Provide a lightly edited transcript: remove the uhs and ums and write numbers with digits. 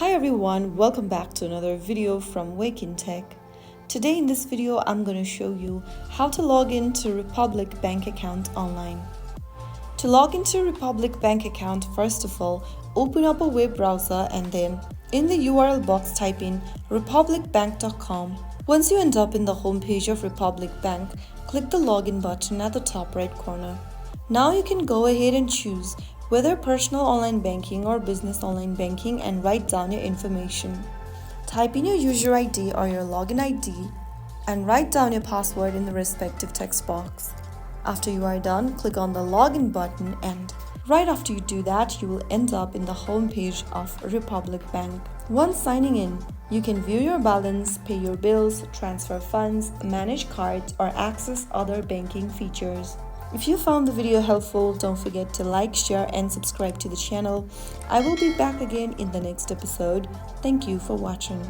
Hi everyone, welcome back to another video from Wake&Tech. Today in this video, I'm going to show you how to log into Republic bank account online. To log into Republic bank account, first of all, open up a web browser and then in the URL box type in republicbank.com. Once you end up in the homepage of Republic Bank, click the login button at the top right corner. Now you can go ahead and choose whether personal online banking or business online banking and write down your information. Type in your user ID or your login ID and write down your password in the respective text box. After you are done, click on the login button and right after you do that, you will end up in the home page of Republic Bank. Once signing in, you can view your balance, pay your bills, transfer funds, manage cards, or access other banking features. If you found the video helpful, don't forget to like, share, and subscribe to the channel. I will be back again in the next episode. Thank you for watching.